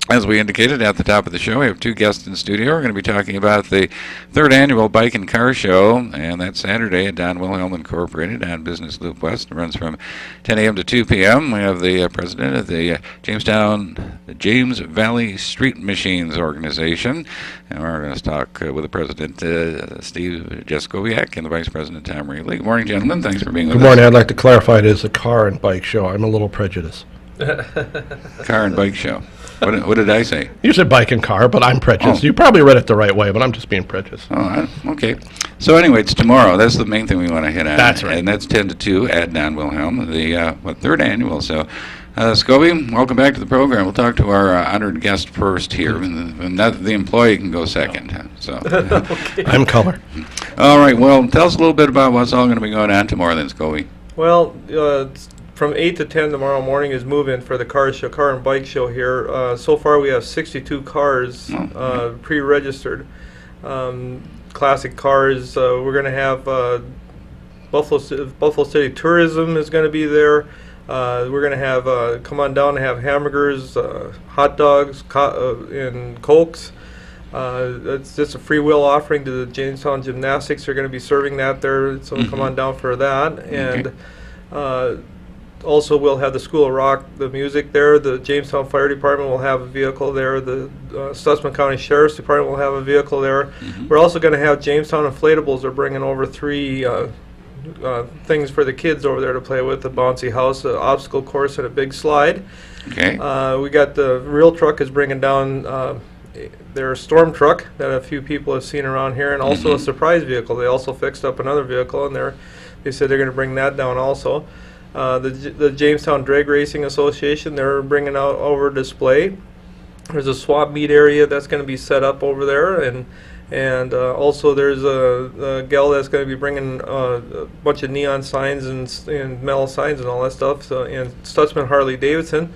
As we indicated at the top of the show, we have two guests in studio. We're going to be talking about the third annual Bike and Car Show, and that's Saturday at Don Wilhelm Incorporated on Business Loop West. It runs from 10 a.m. to 2 p.m. We have the president of the James Valley Street Machines Organization, and we're going to talk with the president, Steve Skovy, and the vice president, Tom Ravely. Good morning, gentlemen. Thanks for being with us. Good morning. I'd like to clarify it is a car and bike show. I'm a little prejudiced. Car and bike show. What did I say? You said bike and car, but I'm prejudiced. Oh. You probably read it the right way, but I'm just being prejudiced. Oh, okay. So anyway, it's tomorrow. That's the main thing we want to hit on. That's right. And that's 10 to 2 at Don Wilhelm, the third annual. So, Skovy, welcome back to the program. We'll talk to our honored guest first here, and the employee can go second. So, Okay. I'm color. All right. Well, tell us a little bit about what's all going to be going on tomorrow, then, Skovy. Well, from 8 to 10 tomorrow morning is move-in for the car and bike show here. So far we have 62 cars pre-registered. Classic cars. We're going to have Buffalo City Tourism is going to be there. We're going to have come on down and have hamburgers, hot dogs, and Cokes. It's just a free will offering to the Jamestown Gymnastics. They're going to be serving that there, so come on down for that. And also, we'll have the School of Rock, the music there. The Jamestown Fire Department will have a vehicle there. The Stutsman County Sheriff's Department will have a vehicle there. We're also going to have Jamestown Inflatables. They're bringing over 3 things for the kids over there to play with: the bouncy house, an obstacle course, and a big slide. Okay. We got the Real Truck is bringing down their storm truck that a few people have seen around here, and also a surprise vehicle. They also fixed up another vehicle, and they said they're going to bring that down also. The Jamestown Drag Racing Association, they're bringing out over display. There's a swap meet area that's going to be set up over there, and also there's a gal that's going to be bringing a bunch of neon signs and metal signs and all that stuff. So, and Stutzman Harley Davidson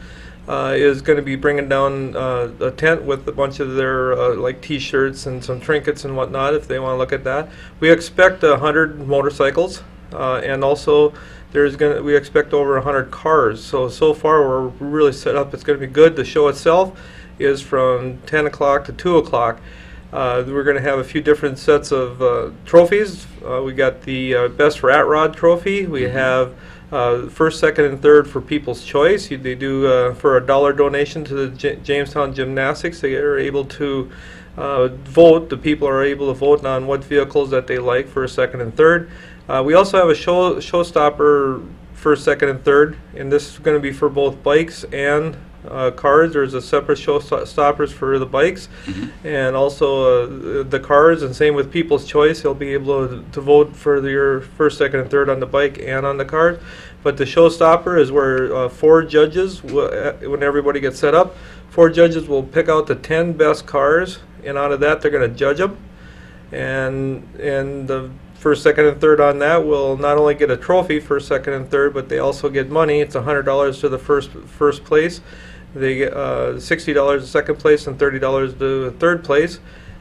is going to be bringing down a tent with a bunch of their like T-shirts and some trinkets and whatnot if they want to look at that. We expect 100 motorcycles, and also we expect over 100 cars. So far we're really set up. It's going to be good. The show itself is from 10 o'clock to 2 o'clock. We're going to have a few different sets of trophies. We got the Best Rat Rod trophy. We have first, second, and third for People's Choice. They do for a $1 donation to the Jamestown Gymnastics. They are able to vote. The people are able to vote on what vehicles that they like for second and third. We also have a showstopper first, second, and third, and this is going to be for both bikes and cars. There's a separate showstoppers for the bikes, and also the cars, and same with People's Choice. They'll be able to vote for your first, second, and third on the bike and on the cars. But the showstopper is where 4 judges, when everybody gets set up, 4 judges will pick out the 10 best cars, and out of that they're going to judge them, and the first, second, and third on that will not only get a trophy for second and third, but they also get money. It's $100 to the first place. They get $60 to second place and $30 to third place.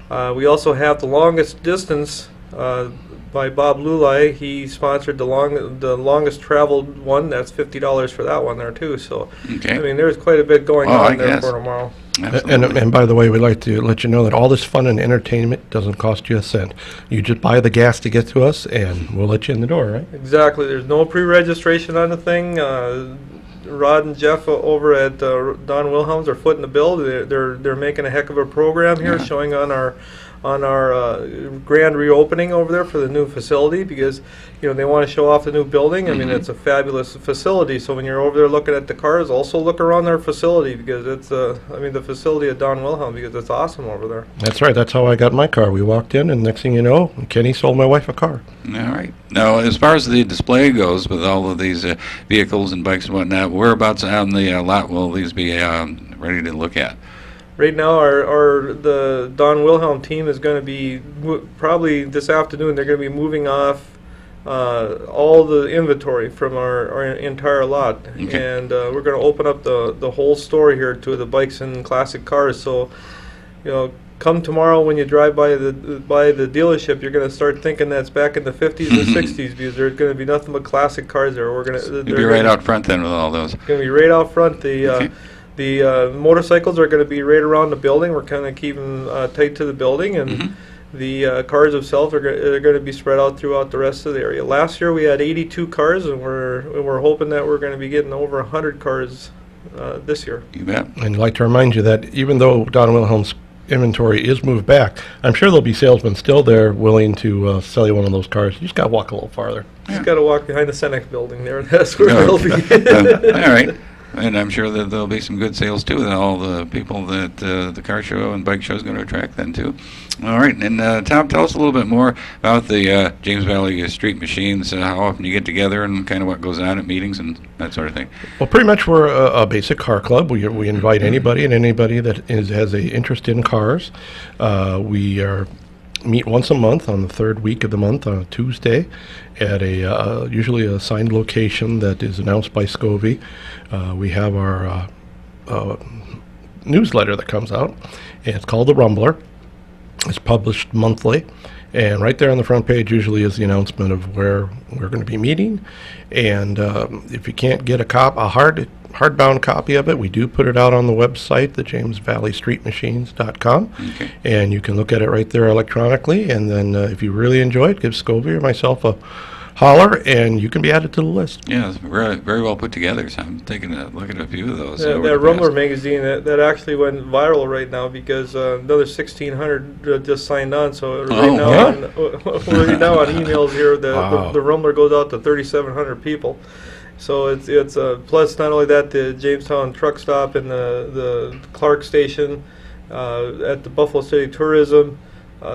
We also have the longest distance by Bob Lulai. He sponsored the longest traveled one. That's $50 for that one there too. So I mean, there's quite a bit going on there for tomorrow. And by the way, we'd like to let you know that all this fun and entertainment doesn't cost you a cent. You just buy the gas to get to us, and we'll let you in the door, right? Exactly. There's no pre-registration on the thing. Rod and Jeff over at Don Wilhelm's are footing the bill. They're making a heck of a program here, showing on our grand reopening over there for the new facility, because they want to show off the new building. I mean, it's a fabulous facility. So when you're over there looking at the cars, also look around their facility, because it's the facility at Don Wilhelm, because it's awesome over there. That's right. That's how I got my car. We walked in, and next thing you know, Kenny sold my wife a car. All right. Now, as far as the display goes, with all of these vehicles and bikes and whatnot, whereabouts on the lot will these be ready to look at? Right now, the Don Wilhelm team is going to be probably this afternoon. They're going to be moving off all the inventory from our entire lot, and we're going to open up the whole store here to the bikes and classic cars. So, come tomorrow when you drive by the dealership, you're going to start thinking that's back in the 50s and 60s, because there's going to be nothing but classic cars there. You'll be right out front then with all those. Going to be right out front. The motorcycles are going to be right around the building. We're kind of keeping tight to the building, and the cars themselves are going to be spread out throughout the rest of the area. Last year we had 82 cars, and we're hoping that we're going to be getting over 100 cars this year. You bet. And I'd like to remind you that even though Don Wilhelm's inventory is moved back, I'm sure there'll be salesmen still there willing to sell you one of those cars. You just got to walk a little farther. Just got to walk behind the Senex building there. That's where they'll be. All right. And I'm sure that there'll be some good sales, too, with all the people that the car show and bike show is going to attract then, too. All right. And, Tom, tell us a little bit more about the James Valley Street Machines, how often you get together and kind of what goes on at meetings and that sort of thing. Well, pretty much we're a basic car club. We invite anybody that has an interest in cars. We meet once a month on the third week of the month on a Tuesday at a usually a assigned location that is announced by Skovy. We have our newsletter that comes out, and it's called The Rumbler. It's published monthly, and right there on the front page usually is the announcement of where we're going to be meeting. And if you can't get a hardbound copy of it, we do put it out on the website, the JamesValleyStreetMachines.com, and you can look at it right there electronically. And then if you really enjoy it, give Skovy or myself a holler, and you can be added to the list. Yeah, it's very, very well put together. So I'm taking a look at a few of those. That Rumbler magazine that actually went viral right now because another 1,600 just signed on. So right now on emails here, the Rumbler goes out to 3,700 people. So it's plus not only that, the Jamestown truck stop and the Clark station at the Buffalo City Tourism.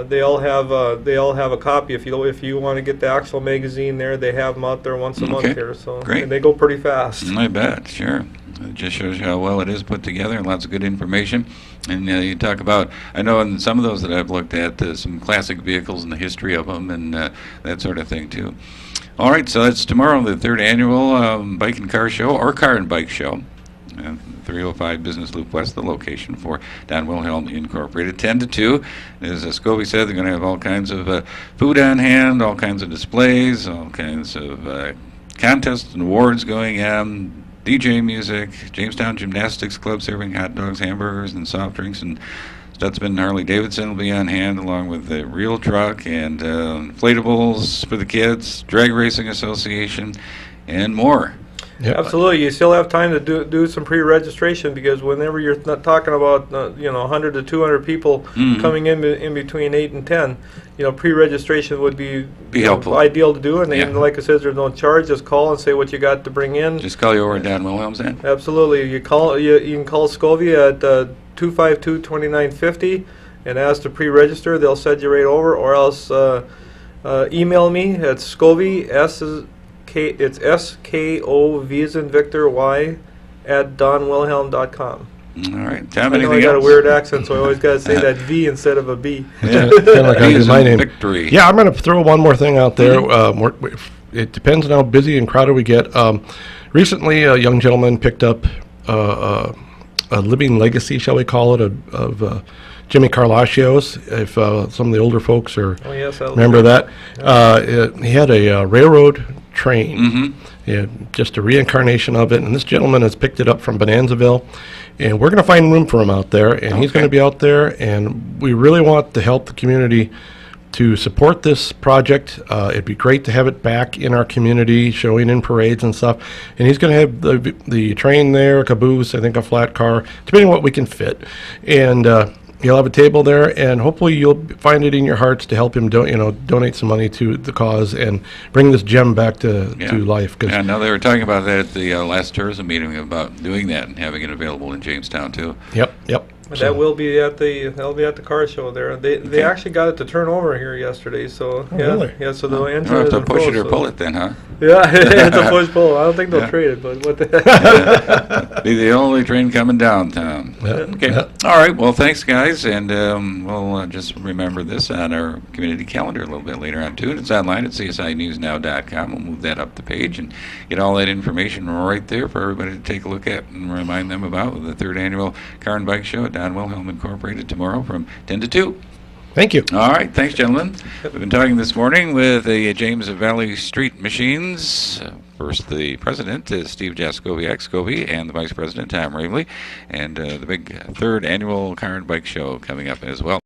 They all have a copy. If you want to get the actual magazine there, they have them out there once a month here. So great. And they go pretty fast. I bet, sure. It just shows you how well it is put together and lots of good information. And you talk about, I know in some of those that I've looked at, some classic vehicles and the history of them and that sort of thing too. All right, so that's tomorrow, the third annual Bike and Car Show, or Car and Bike Show. 305 Business Loop West, the location for Don Wilhelm Incorporated. 10 to 2. As Skovy said, they're going to have all kinds of food on hand, all kinds of displays, all kinds of contests and awards going on, DJ music, Jamestown Gymnastics Club serving hot dogs, hamburgers, and soft drinks, and Stutzman and Harley Davidson will be on hand, along with the Real Truck and inflatables for the kids, Drag Racing Association, and more. Yep. Absolutely. You still have time to do some pre-registration, because whenever you're not talking about 100 to 200 people coming in between 8 and 10, pre-registration would be helpful, ideal to do. And like I said, there's no charge. Just call and say what you got to bring in. Just call you over at Don Wilhelm's then. Absolutely. You can call Skovy at 252-2950 and ask to pre-register. They'll send you right over, or else email me at Skovy it's SKOV as in Victor Y at donwilhelm.com. All right, Tom, I know I got a weird accent, so I always got to say that V instead of a B. Yeah, kind of like I do my name. Victory. Yeah, I'm going to throw one more thing out there. It depends on how busy and crowded we get. Recently, a young gentleman picked up a living legacy, shall we call it, of Jimmy Carlaccio's, if some of the older folks remember that. He had a railroad train, just a reincarnation of it, and this gentleman has picked it up from Bonanzaville, and we're going to find room for him out there, and he's going to be out there, and we really want to help the community to support this project. It'd be great to have it back in our community, showing in parades and stuff. And he's going to have the train there, a caboose, I think a flat car, depending on what we can fit. And he'll have a table there, and hopefully you'll find it in your hearts to help him donate some money to the cause and bring this gem back to life. Yeah, now they were talking about that at the last tourism meeting about doing that and having it available in Jamestown too. Yep. That'll be at the car show there. They actually got it to turn over here yesterday. So really? Yeah. So they'll enter. You'll have to push it or pull it then, huh? Yeah, it's a push pull. I don't think they'll trade it, but what the heck? Be the only train coming downtown. Okay. All right. Well, thanks, guys, and we'll just remember this on our community calendar a little bit later on too. It's online at csinewsnow.com. We'll move that up the page and get all that information right there for everybody to take a look at and remind them about the third annual Car and Bike Show at Don Wilhelm Incorporated tomorrow from 10 to 2. Thank you. All right, thanks, gentlemen. We've been talking this morning with the James Valley Street Machines. First, the president is Steve Skovy, ex-Skovy, and the vice president, Tom Ravely, and the big third annual car and bike show coming up as well.